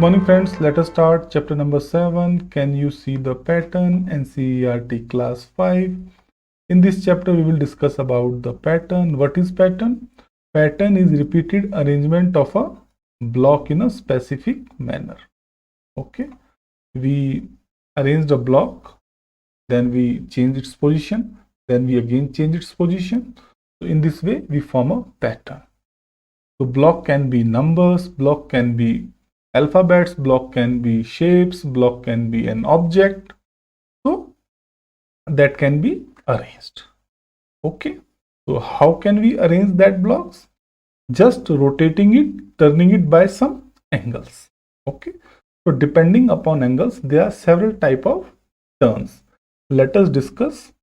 morning friends, let us start chapter number 7. Can you see the pattern? NCERT class 5. In this chapter we will discuss about the pattern. What is pattern? Pattern is repeated arrangement of a block in a specific manner. Okay, we arranged a block, then we change its position, then we again change its position. So in this way we form a pattern. So block can be numbers, block can be alphabets, block can be shapes, block can be an object. So that can be arranged. Okay, so how can we arrange that blocks? Just rotating it, turning it by some angles. Okay, so depending upon angles, there are several type of turns. Let us discuss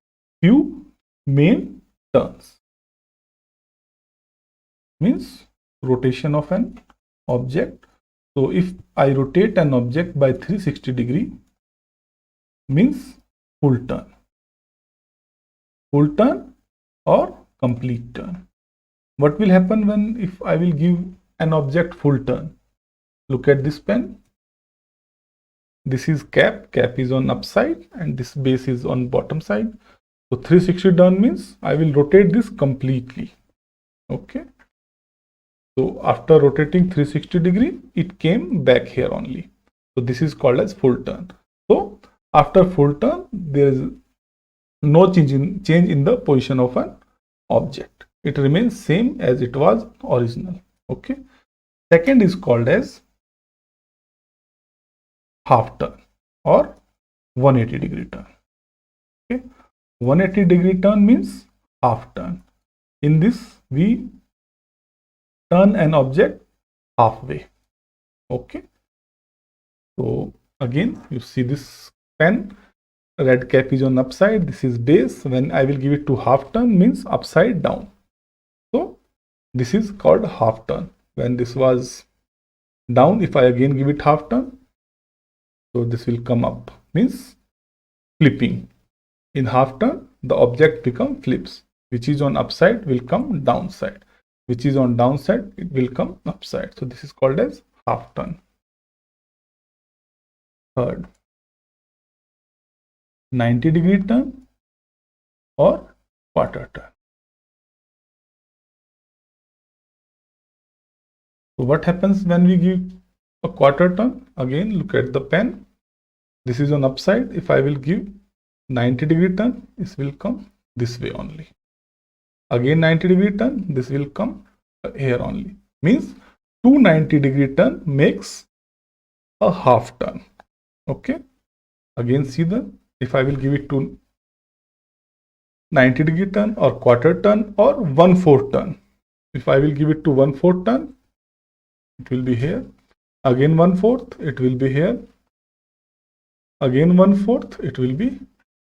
few main turns. Means rotation of an object. So if I rotate an object by 360 degree, means full turn or complete turn. What will happen when if I will give an object full turn? Look at this pen. This is cap is on upside and this base is on bottom side. So 360 turn means I will rotate this completely. Okay. So after rotating 360 degree, it came back here only. So this is called as full turn. So after full turn, there is no change in the position of an object. It remains same as it was original. Okay. Second is called as half turn or 180 degree turn. Okay. 180 degree turn means half turn. In this, we turn an object halfway. Okay. So again, you see this pen, red cap is on upside, this is base. When I will give it to half turn means upside down. So this is called half turn. When this was down, if I again give it half turn, so this will come up, means flipping. In half turn, the object become flips, which is on upside will come downside, which is on downside, it will come upside. So this is called as half turn. Third, 90 degree turn or quarter turn. So what happens when we give a quarter turn? Again, look at the pen. This is on upside. If I will give 90 degree turn, this will come this way only. Again 90 degree turn, this will come here only. Means 290 degree turn makes a half turn. Okay. Again see the, if I will give it to 90 degree turn or quarter turn or 1/4 turn. If I will give it to 1/4 turn, it will be here. Again 1/4, it will be here. Again 1/4, it will be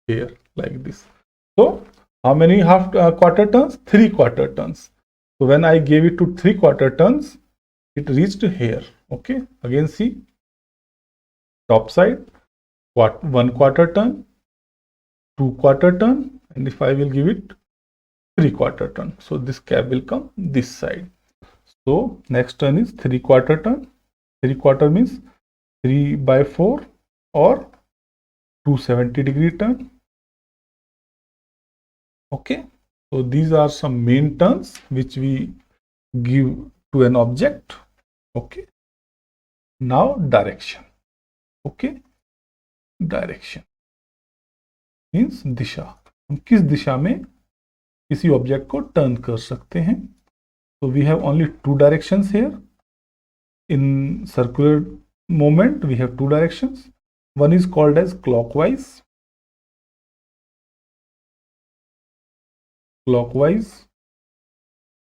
here like this. So how many quarter turns? 3 quarter turns. So when I gave it to 3 quarter turns, it reached here. Okay. Again see top side, 1 quarter turn, 2 quarter turn, and if I will give it 3 quarter turn, so this cap will come this side. So next turn is 3 quarter turn. 3 quarter means 3/4 or 270 degree turn. Okay, so these are some main turns which we give to an object. Okay, now direction. Okay, direction means दिशा, हम किस दिशा में किसी object को turn कर सकते हैं. So we have only 2 directions here. In circular movement we have 2 directions. One is called as clockwise.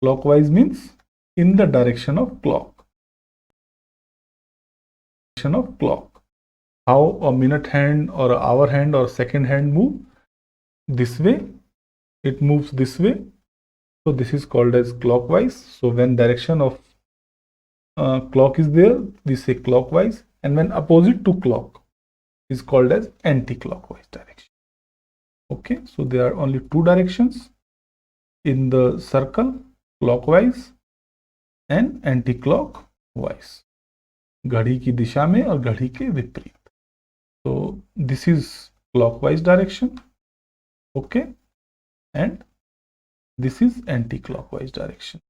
Clockwise means in the direction of clock. How a minute hand or an hour hand or second hand move this way, it moves this way. So this is called as clockwise. So when direction of clock is there, we say clockwise, and when opposite to clock is called as anti-clockwise direction. Okay, so there are only 2 directions in the circle, clockwise and anti-clockwise. घड़ी की दिशा में और घड़ी के विपरीत. So this is clockwise direction, okay, and this is anti-clockwise direction.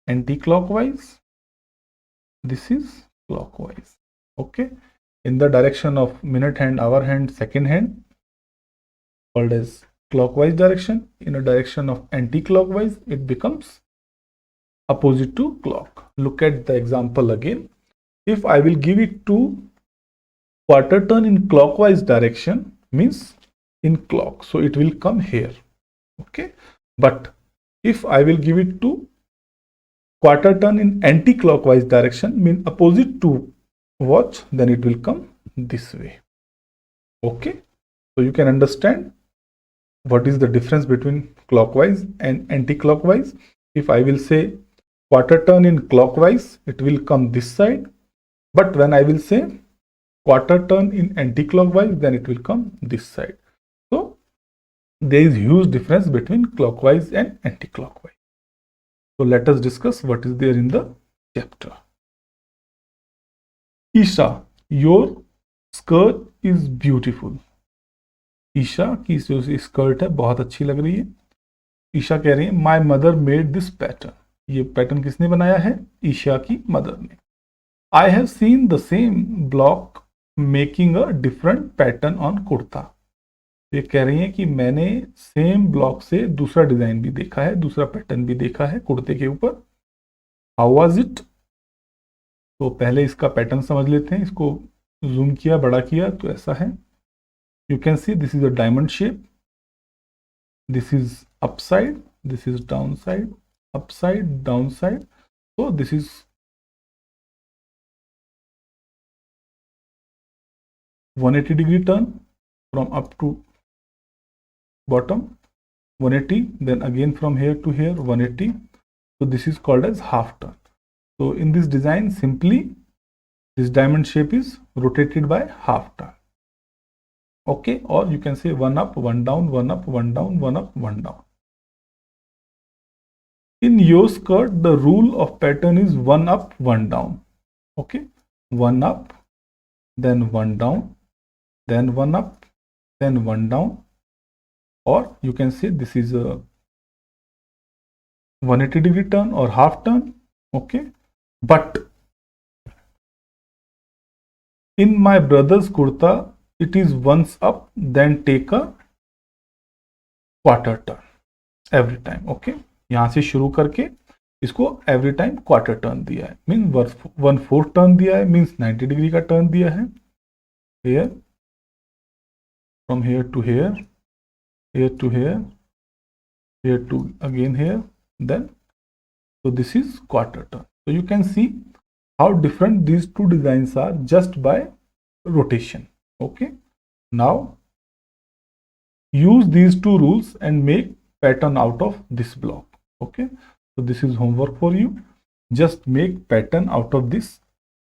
Anti-clockwise, this is clockwise, okay. In the direction of minute hand, hour hand, second hand, called as clockwise direction. In a direction of anti-clockwise, it becomes opposite to clock. Look at the example again. If I will give it to quarter turn in clockwise direction, means in clock, so it will come here, okay. But if I will give it to quarter turn in anti-clockwise direction, mean opposite to watch, then it will come this way, okay. So you can understand what is the difference between clockwise and anti-clockwise. If I will say quarter turn in clockwise, it will come this side, but when I will say quarter turn in anti-clockwise, then it will come this side. So there is huge difference between clockwise and anti-clockwise. So let us discuss what is there in the chapter. Isha, your skirt is beautiful. Isha की जो skirt है बहुत अच्छी लग रही है. ईशा कह रही है my mother made this pattern. ये पैटर्न किसने बनाया है? ईशा की मदर ने. I have seen the same block making a different pattern on kurta. ये कह रही है कि मैंने सेम ब्लॉक से दूसरा डिजाइन भी देखा है, दूसरा पैटर्न भी देखा है कुर्ते के ऊपर. How was it? तो पहले इसका पैटर्न समझ लेते हैं. इसको जूम किया, बड़ा किया तो ऐसा है. You can see this is a diamond shape. This is upside, this is downside, upside, downside. So this is (180° turn from up to bottom, 180, then again from here to here 180. So this is called as half turn. So in this design, simply this diamond shape is rotated by half turn. Okay, or you can say one up, one down, one up, one down, one up, one down. In your skirt, the rule of pattern is one up, one down. Okay, one up, then one down, then one up, then one down, or you can say this is a 180° turn or half turn. Okay, but in my brother's kurta, it is once up, then take a quarter turn every time. Okay, यहां से शुरू करके इसको every time quarter turn दिया है, mean 1/4 turn दिया है, means 90° का टर्न दिया है. here from here to here, here to here, here to again here, then so this is quarter turn. So you can see how different these two designs are just by rotation. Okay, now use these two rules and make pattern out of this block. Okay, so this is homework for you. Just make pattern out of this.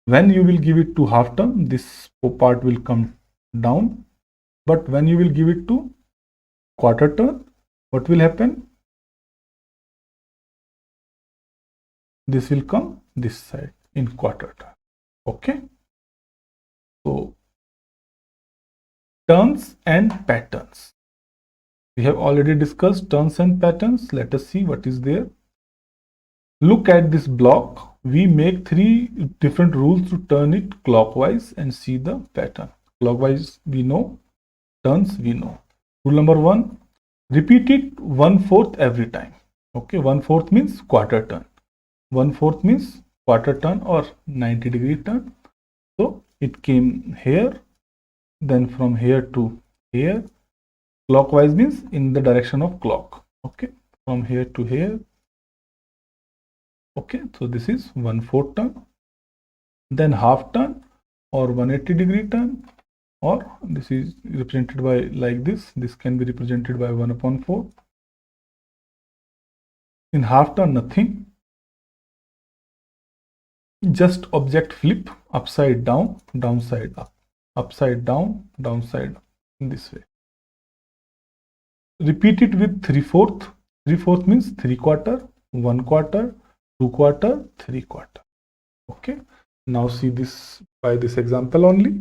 When you will give it to half turn, this part will come down, but when you will give it to quarter turn, what will happen? This will come this side in quarter turn. Okay, so turns and patterns. We have already discussed turns and patterns. Let us see what is there. Look at this block. We make 3 different rules to turn it clockwise and see the pattern. Clockwise we know, turns we know. Rule number 1, repeat it 1/4 every time. Okay, 1/4 means quarter turn. 1/4 means quarter turn or 90° turn. So it came here, then from here to here. Clockwise means in the direction of clock. Okay, from here to here. Okay, so this is 1/4 turn, then half turn or 180° turn, or this is represented by like this. This can be represented by 1/4. In half turn, nothing, just object flip upside down, downside up, upside down, downside up, in this way. Repeat it with 3/4. 3/4 means 3/4, 1/4, 2/4, 3/4. Okay, Now see this by this example only.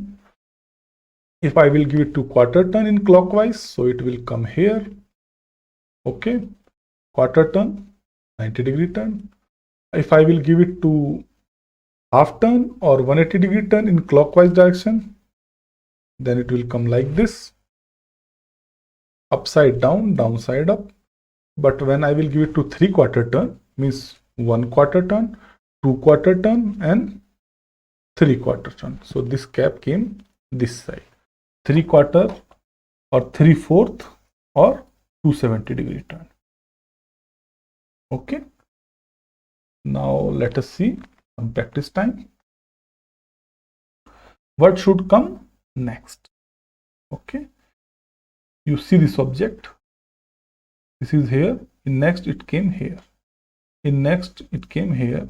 If I will give it to quarter turn in clockwise, so it will come here. Okay, quarter turn, 90-degree turn. If I will give it to half turn or 180-degree turn in clockwise direction, then it will come like this, upside down, downside up. But when I will give it to 3/4 turn, means 1/4 turn, 2/4 turn, and 3/4 turn. So this cap came this side, 3/4 or 3/4 or 270-degree turn. Okay. Now let us see some practice time. What should come next? Okay. You see this object. This is here. In next it came here. In next it came here.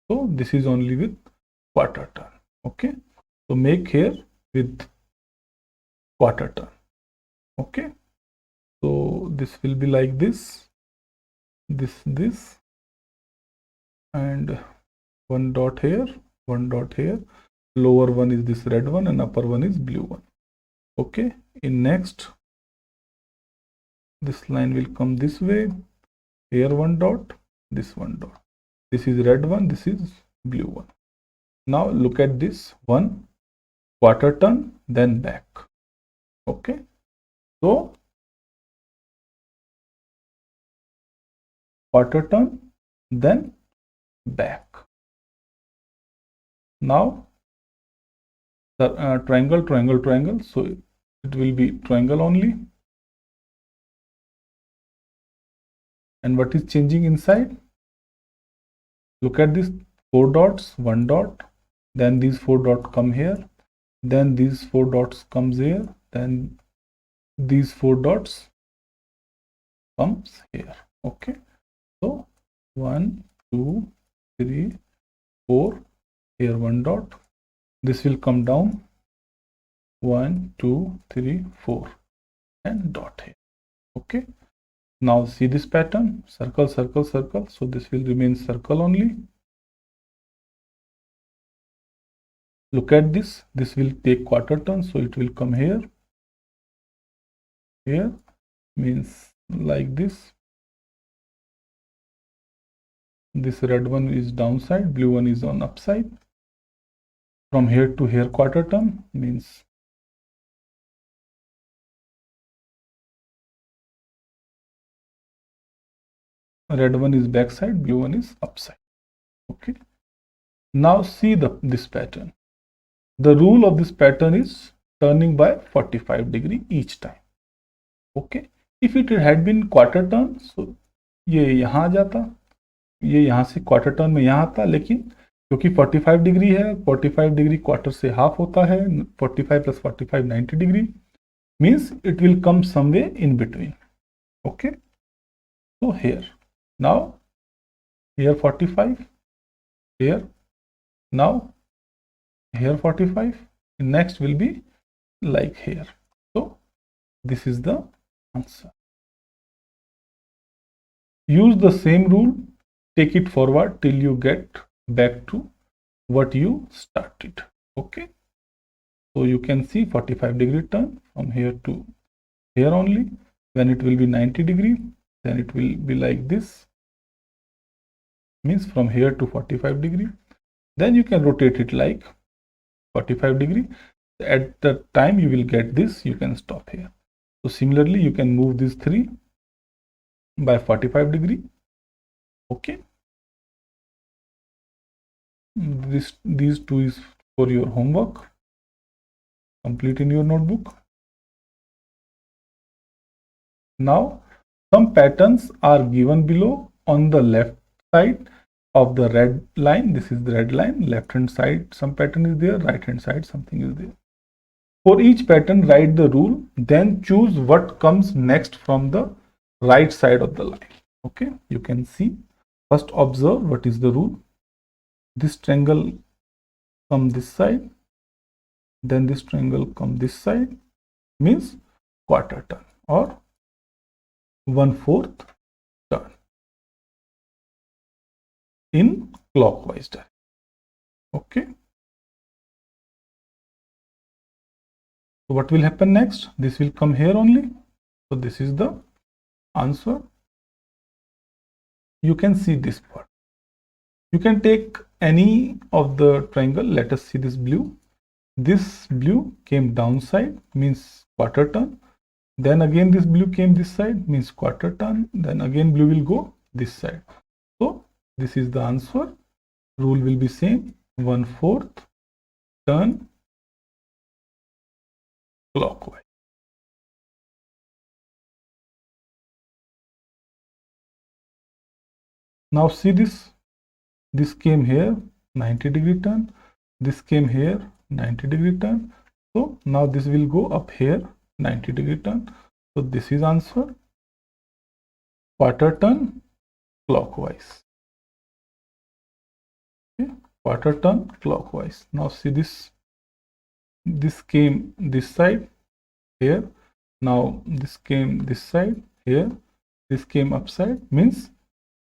So this is only with quarter turn. Okay. So make here with quarter turn. Okay. So this will be like this, and one dot here, one dot here. Lower one is this red one and upper one is blue one. Okay. In next, this line will come this way. Here one dot, this one dot. This is red one, this is blue one. Now look at this one, quarter turn, then back. Okay. So quarter turn, then back. Now the triangle, triangle, triangle. So it will be triangle only. And what is changing inside? Look at this, 4 dots, 1 dot, then these 4 dots come here, then these 4 dots comes here, then these 4 dots comes here. Okay. So 1, 2, 3, 4, here 1 dot. This will come down 1, 2, 3, 4 and dot here. Okay. Now see this pattern, circle, circle, circle. So this will remain circle only. Look at this. This will take quarter turn, so it will come here. Here means like this. This red one is downside, blue one is on upside. From here to here quarter turn means red one is backside, blue one is upside. Okay. Now see this pattern. The rule of this pattern is turning by 45 degree each time. Okay. If it had been quarter turn, so ये यहाँ जाता, ये यहाँ से quarter turn में यहाँ आता, लेकिन क्योंकि 45 डिग्री है, 45 डिग्री क्वार्टर से हाफ होता है, 45 plus 45 90 degree, means it will come somewhere in between. Okay. So here, now here 45, here, now here 45, next will be like here. So this is the answer. Use the same rule, take it forward till you get back to what you started. Okay. So you can see 45 degree turn from here to here only. When it will be 90 degree, then it will be like this, means from here to 45 degree. Then you can rotate it like 45 degree. At the time you will get this, you can stop here. So similarly, you can move these 3 by 45 degree. Okay. These 2 is for your homework. Complete in your notebook. Now, some patterns are given below. On the left side of the red line, this is the red line, left hand side some pattern is there, right hand side something is there. For each pattern, write the rule, then choose what comes next from the right side of the line. Okay, you can see. First observe what is the rule. This triangle come this side, then this triangle come this side, means quarter turn or 1/4 turn in clockwise direction. Okay. So what will happen next? This will come here only. So this is the answer. You can see this part. You can take any of the triangle. Let us see this blue. This blue came downside, means quarter turn. Then again this blue came this side, means quarter turn. Then again blue will go this side. So this is the answer. Rule will be same, 1/4 turn clockwise. Now see this. This came here, 90-degree turn. This came here, 90-degree turn. So now this will go up here, 90-degree turn. So this is answer. Quarter turn clockwise. Okay. Quarter turn clockwise. Now see this. This came this side here. Now this came this side here. This came upside, means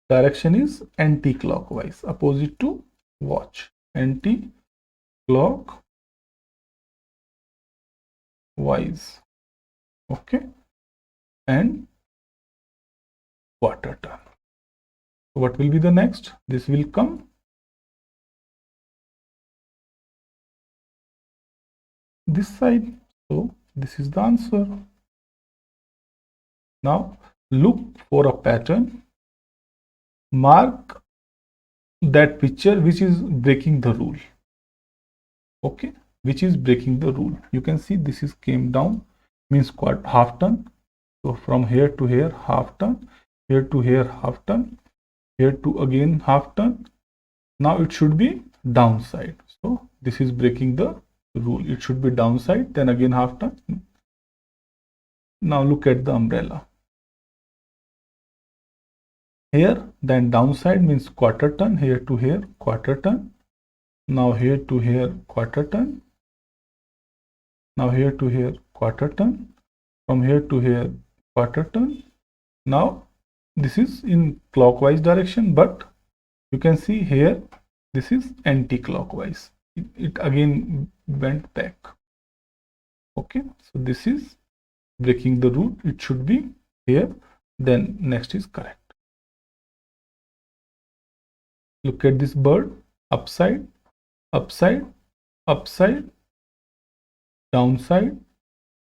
direction is anti-clockwise, opposite to watch. Anti-clockwise. Okay. And quarter turn. What will be the next? This will come this side. So this is the answer. Now look for a pattern. Mark that picture which is breaking the rule. Okay, which is breaking the rule. You can see this is came down, means half turn. So from here to here half turn, here to here half turn, here to again half turn. Now it should be downside. So this is breaking the rule. It should be downside, then again half turn. Now look at the umbrella. Here, then downside means quarter turn, here to here quarter turn. Now here to here quarter turn. Now here to here quarter turn. From here to here quarter turn. Now this is in clockwise direction, but you can see here this is anti-clockwise. It again went back. Okay, so this is breaking the rule. It should be here, then next is correct. Look at this bird, upside, upside, upside, downside,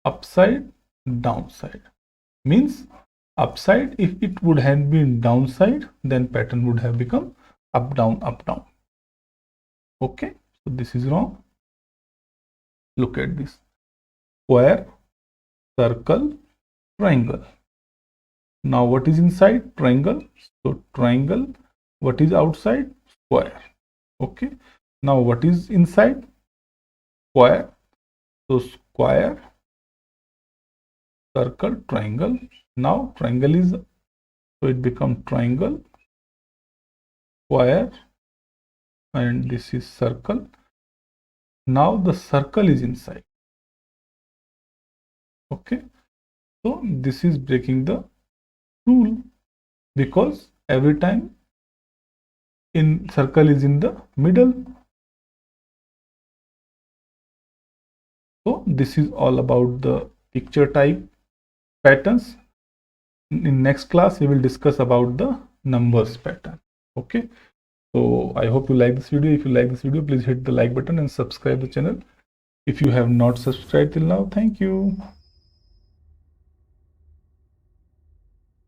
upside, downside. Means upside, if it would have been downside, then pattern would have become up, down, up, down. Okay, so this is wrong. Look at this. Square, circle, triangle. Now what is inside? Triangle. So triangle. What is outside? Square. Okay. Now what is inside? Square. So square, circle, triangle. Now triangle is, so it becomes triangle, square, and this is circle. Now the circle is inside. Okay. So this is breaking the rule, because every time in circle is in the middle. So this is all about the picture type patterns. In next class we will discuss about the numbers pattern. Okay, so I hope you like this video. If you like this video, please hit the like button and subscribe the channel if you have not subscribed till now. Thank you.